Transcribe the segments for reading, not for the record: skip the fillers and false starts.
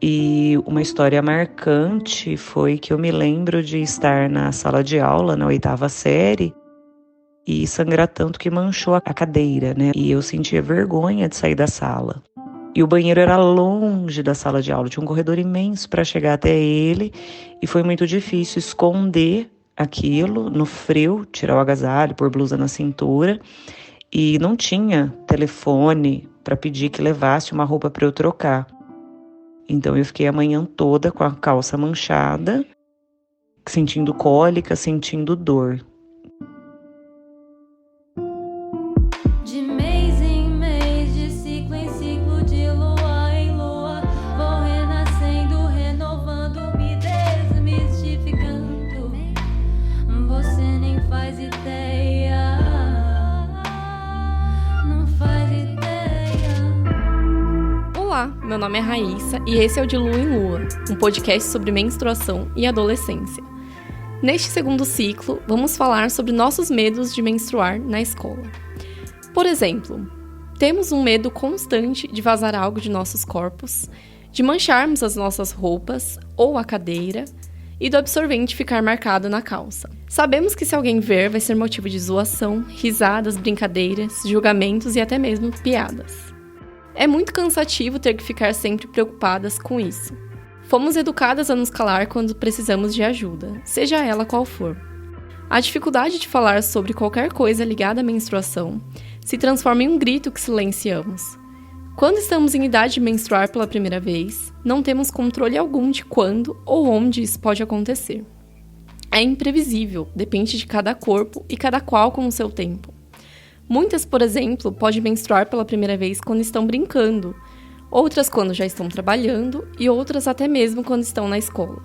E uma história marcante foi que eu me lembro de estar na sala de aula, na 8ª série, e sangrar tanto que manchou a cadeira, né? E eu sentia vergonha de sair da sala. E o banheiro era longe da sala de aula, tinha um corredor imenso para chegar até ele, e foi muito difícil esconder aquilo no frio, tirar o agasalho, pôr blusa na cintura, e não tinha telefone para pedir que levasse uma roupa para eu trocar. Então eu fiquei a manhã toda com a calça manchada, sentindo cólica, sentindo dor. De mês em mês, de ciclo em ciclo, de lua em lua, vou renascendo, renovando, me desmistificando. Você nem faz ideia, não faz ideia. Olá, meu nome é Raíssa e esse é o De Lua em Lua, um podcast sobre menstruação e adolescência. Neste segundo ciclo, vamos falar sobre nossos medos de menstruar na escola. Por exemplo, temos um medo constante de vazar algo de nossos corpos, de mancharmos as nossas roupas ou a cadeira e do absorvente ficar marcado na calça. Sabemos que se alguém ver, vai ser motivo de zoação, risadas, brincadeiras, julgamentos e até mesmo piadas. É muito cansativo ter que ficar sempre preocupadas com isso. Fomos educadas a nos calar quando precisamos de ajuda, seja ela qual for. A dificuldade de falar sobre qualquer coisa ligada à menstruação se transforma em um grito que silenciamos. Quando estamos em idade de menstruar pela primeira vez, não temos controle algum de quando ou onde isso pode acontecer. É imprevisível, depende de cada corpo e cada qual com o seu tempo. Muitas, por exemplo, podem menstruar pela primeira vez quando estão brincando, outras quando já estão trabalhando e outras até mesmo quando estão na escola.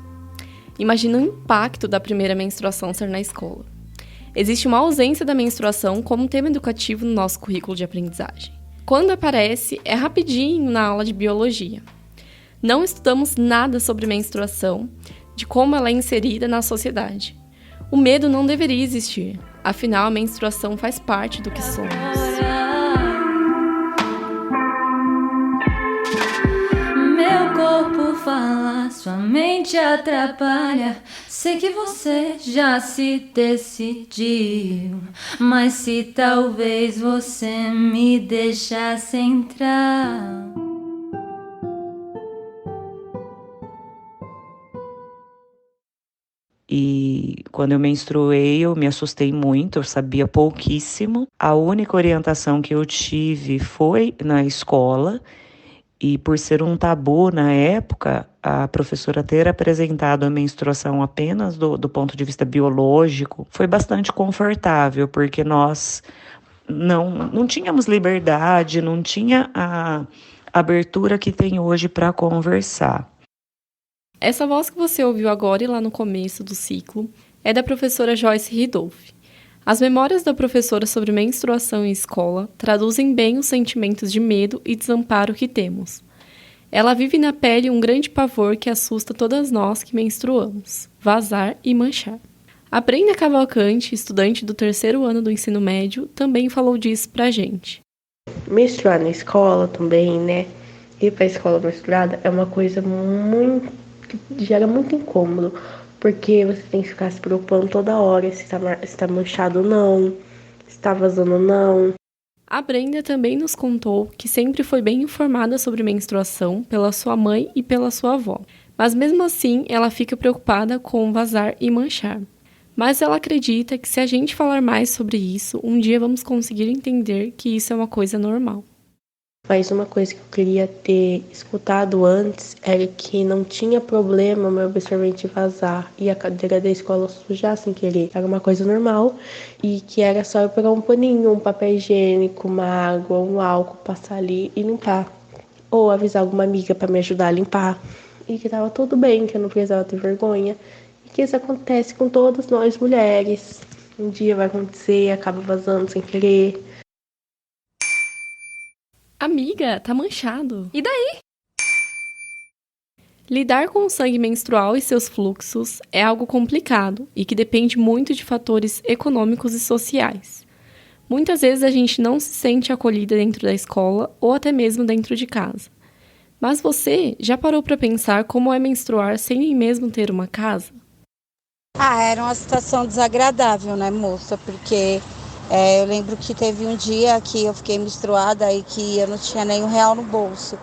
Imagina o impacto da primeira menstruação ser na escola. Existe uma ausência da menstruação como tema educativo no nosso currículo de aprendizagem. Quando aparece, é rapidinho na aula de biologia. Não estudamos nada sobre menstruação, de como ela é inserida na sociedade. O medo não deveria existir, afinal a menstruação faz parte do que somos. Meu corpo fala, sua mente atrapalha. Sei que você já se decidiu, mas se talvez você me deixasse entrar. E quando eu menstruei, eu me assustei muito, eu sabia pouquíssimo. A única orientação que eu tive foi na escola, e por ser um tabu na época, a professora ter apresentado a menstruação apenas do ponto de vista biológico foi bastante confortável, porque nós não tínhamos liberdade, não tinha a abertura que tem hoje para conversar. Essa voz que você ouviu agora e lá no começo do ciclo é da professora Joyce Ridolfi. As memórias da professora sobre menstruação em escola traduzem bem os sentimentos de medo e desamparo que temos. Ela vive na pele um grande pavor que assusta todas nós que menstruamos: vazar e manchar. A Brenda Cavalcante, estudante do 3º ano do ensino médio, também falou disso pra gente. Menstruar na escola também, né? Ir pra escola menstruada é uma coisa que gera muito incômodo, porque você tem que ficar se preocupando toda hora se tá manchado ou não, se tá vazando ou não. A Brenda também nos contou que sempre foi bem informada sobre menstruação pela sua mãe e pela sua avó, mas mesmo assim ela fica preocupada com vazar e manchar. Mas ela acredita que se a gente falar mais sobre isso, um dia vamos conseguir entender que isso é uma coisa normal. Mas uma coisa que eu queria ter escutado antes era que não tinha problema o meu absorvente vazar e a cadeira da escola sujar sem querer. Era uma coisa normal e que era só eu pegar um paninho, um papel higiênico, uma água, um álcool, passar ali e limpar. Ou avisar alguma amiga para me ajudar a limpar. E que tava tudo bem, que eu não precisava ter vergonha. E que isso acontece com todas nós mulheres. Um dia vai acontecer, acaba vazando sem querer. Amiga, tá manchado. E daí? Lidar com o sangue menstrual e seus fluxos é algo complicado e que depende muito de fatores econômicos e sociais. Muitas vezes a gente não se sente acolhida dentro da escola ou até mesmo dentro de casa. Mas você já parou para pensar como é menstruar sem nem mesmo ter uma casa? Era uma situação desagradável, né, moça? Porque eu lembro que teve um dia que eu fiquei menstruada e que eu não tinha nem R$ 1 no bolso.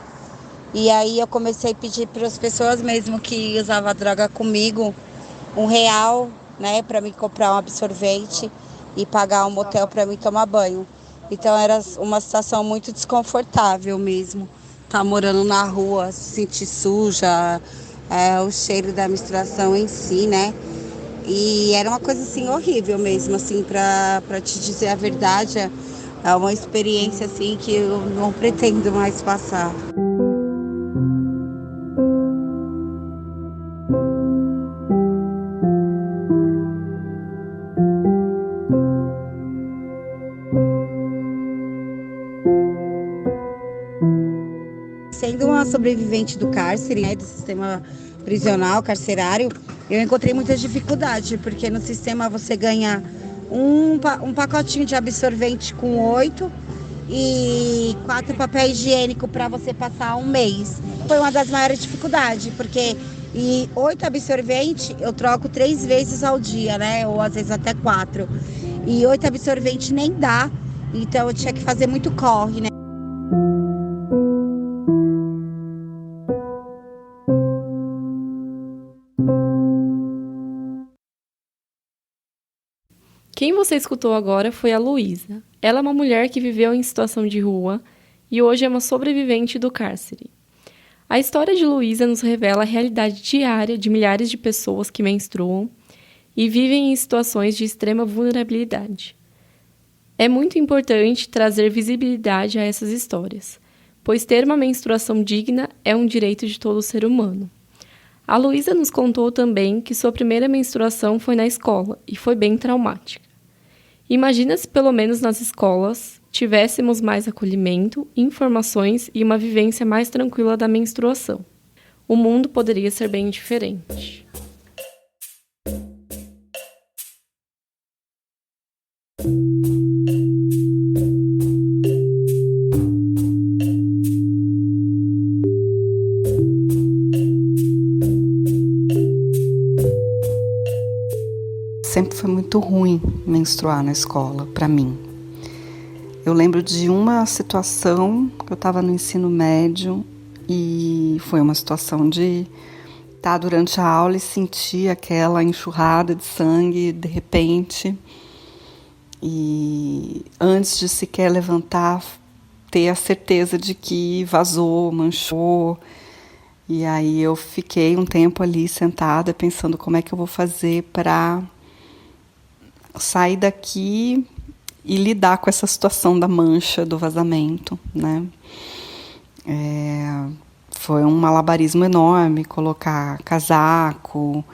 E aí eu comecei a pedir para as pessoas mesmo que usavam droga comigo R$ 1, né, para me comprar um absorvente e pagar um motel para mim tomar banho. Então era uma situação muito desconfortável mesmo. Tá morando na rua, se sentir suja, o cheiro da menstruação em si, né? E era uma coisa assim horrível mesmo, assim, para te dizer a verdade, é uma experiência assim que eu não pretendo mais passar. Sendo uma sobrevivente do cárcere, né, do sistema prisional, carcerário, eu encontrei muita dificuldade, porque no sistema você ganha um pacotinho de absorvente com 8 e 4 papéis higiênicos para você passar um mês. Foi uma das maiores dificuldades, porque 8 absorventes eu troco 3 vezes ao dia, né, ou às vezes até 4. E 8 absorventes nem dá, então eu tinha que fazer muito corre, né. Quem você escutou agora foi a Luísa. Ela é uma mulher que viveu em situação de rua e hoje é uma sobrevivente do cárcere. A história de Luísa nos revela a realidade diária de milhares de pessoas que menstruam e vivem em situações de extrema vulnerabilidade. É muito importante trazer visibilidade a essas histórias, pois ter uma menstruação digna é um direito de todo ser humano. A Luísa nos contou também que sua primeira menstruação foi na escola e foi bem traumática. Imagina se pelo menos nas escolas tivéssemos mais acolhimento, informações e uma vivência mais tranquila da menstruação. O mundo poderia ser bem diferente. Sempre foi muito ruim menstruar na escola, para mim. Eu lembro de uma situação que eu estava no ensino médio e foi uma situação de estar durante a aula e sentir aquela enxurrada de sangue de repente. E antes de sequer levantar, ter a certeza de que vazou, manchou. E aí eu fiquei um tempo ali sentada pensando como é que eu vou fazer para sair daqui e lidar com essa situação da mancha, do vazamento, né? Foi um malabarismo enorme, colocar casaco,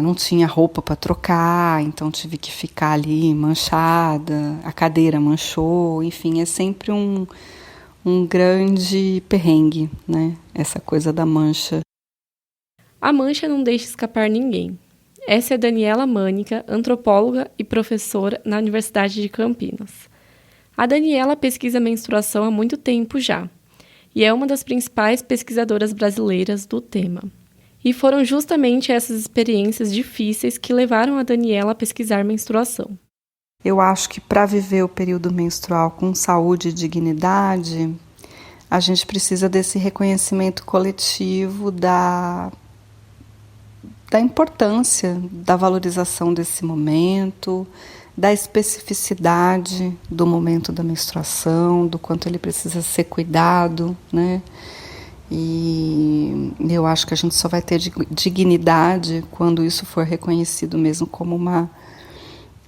não tinha roupa para trocar, então tive que ficar ali manchada, a cadeira manchou, enfim, é sempre um grande perrengue, né? Essa coisa da mancha. A mancha não deixa escapar ninguém. Essa é a Daniela Mânica, antropóloga e professora na Universidade de Campinas. A Daniela pesquisa menstruação há muito tempo já, e é uma das principais pesquisadoras brasileiras do tema. E foram justamente essas experiências difíceis que levaram a Daniela a pesquisar menstruação. Eu acho que para viver o período menstrual com saúde e dignidade, a gente precisa desse reconhecimento coletivo da importância da valorização desse momento, da especificidade do momento da menstruação, do quanto ele precisa ser cuidado, né? E eu acho que a gente só vai ter dignidade quando isso for reconhecido mesmo como uma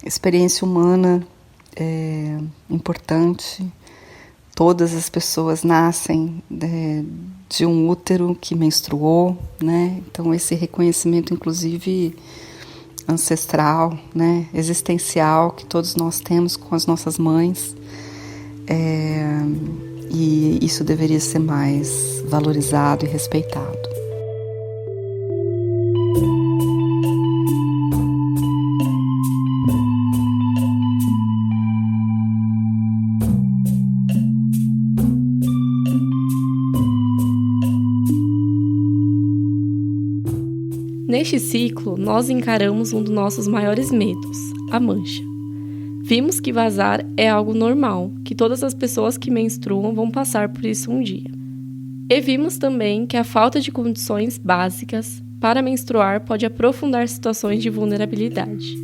experiência humana importante. Todas as pessoas nascem de um útero que menstruou, né? Então esse reconhecimento, inclusive ancestral, né? Existencial, que todos nós temos com as nossas mães, e isso deveria ser mais valorizado e respeitado. Neste ciclo, nós encaramos um dos nossos maiores medos, a mancha. Vimos que vazar é algo normal, que todas as pessoas que menstruam vão passar por isso um dia. E vimos também que a falta de condições básicas para menstruar pode aprofundar situações de vulnerabilidade.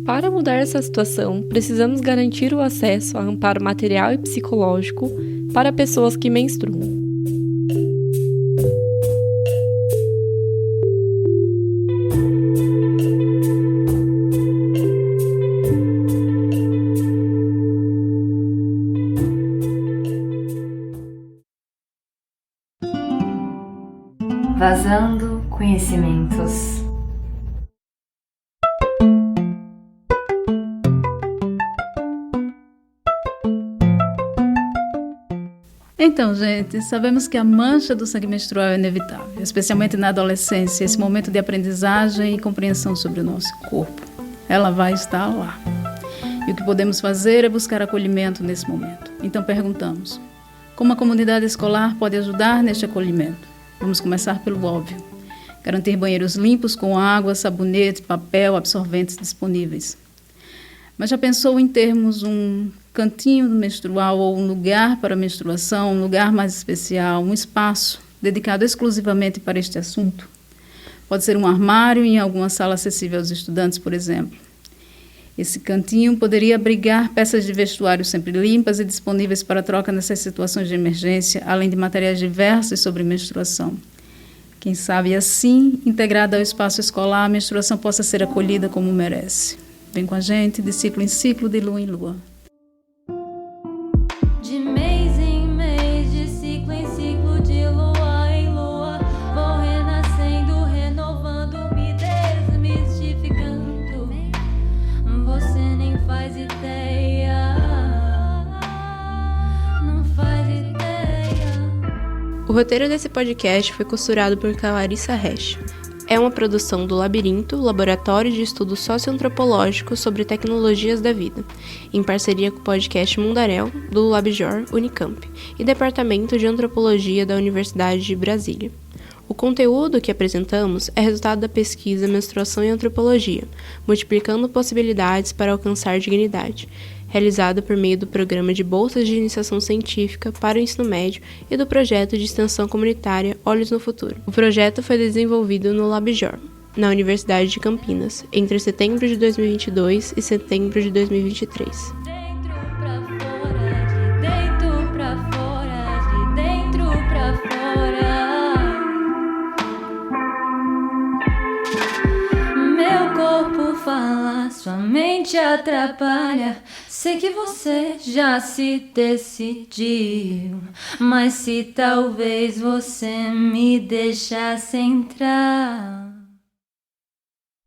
Para mudar essa situação, precisamos garantir o acesso a amparo material e psicológico para pessoas que menstruam. Vazando conhecimentos. Então, gente, sabemos que a mancha do sangue menstrual é inevitável, especialmente na adolescência, esse momento de aprendizagem e compreensão sobre o nosso corpo. Ela vai estar lá. E o que podemos fazer é buscar acolhimento nesse momento. Então perguntamos, como a comunidade escolar pode ajudar neste acolhimento? Vamos começar pelo óbvio. Garantir banheiros limpos com água, sabonete, papel, absorventes disponíveis. Mas já pensou em termos um cantinho menstrual ou um lugar para menstruação, um lugar mais especial, um espaço dedicado exclusivamente para este assunto? Pode ser um armário em alguma sala acessível aos estudantes, por exemplo. Esse cantinho poderia abrigar peças de vestuário sempre limpas e disponíveis para troca nessas situações de emergência, além de materiais diversos sobre menstruação. Quem sabe assim, integrada ao espaço escolar, a menstruação possa ser acolhida como merece. Vem com a gente, de ciclo em ciclo, de lua em lua. De mês em mês, de ciclo em ciclo, de lua em lua, vou renascendo, renovando, me desmistificando. Você nem faz ideia, não faz ideia. O roteiro desse podcast foi costurado por Clarissa Resch. É uma produção do Labirinto, Laboratório de Estudos Socioantropológicos sobre Tecnologias da Vida, em parceria com o podcast Mundaréu, do Labjor Unicamp, e Departamento de Antropologia da Universidade de Brasília. O conteúdo que apresentamos é resultado da pesquisa Menstruação e Antropologia, multiplicando possibilidades para alcançar dignidade, realizada por meio do Programa de Bolsas de Iniciação Científica para o Ensino Médio e do projeto de extensão comunitária Olhos no Futuro. O projeto foi desenvolvido no Labjor, na Universidade de Campinas, entre setembro de 2022 e setembro de 2023. Fala, sua mente atrapalha. Sei que você já se decidiu, mas se talvez você me deixasse entrar.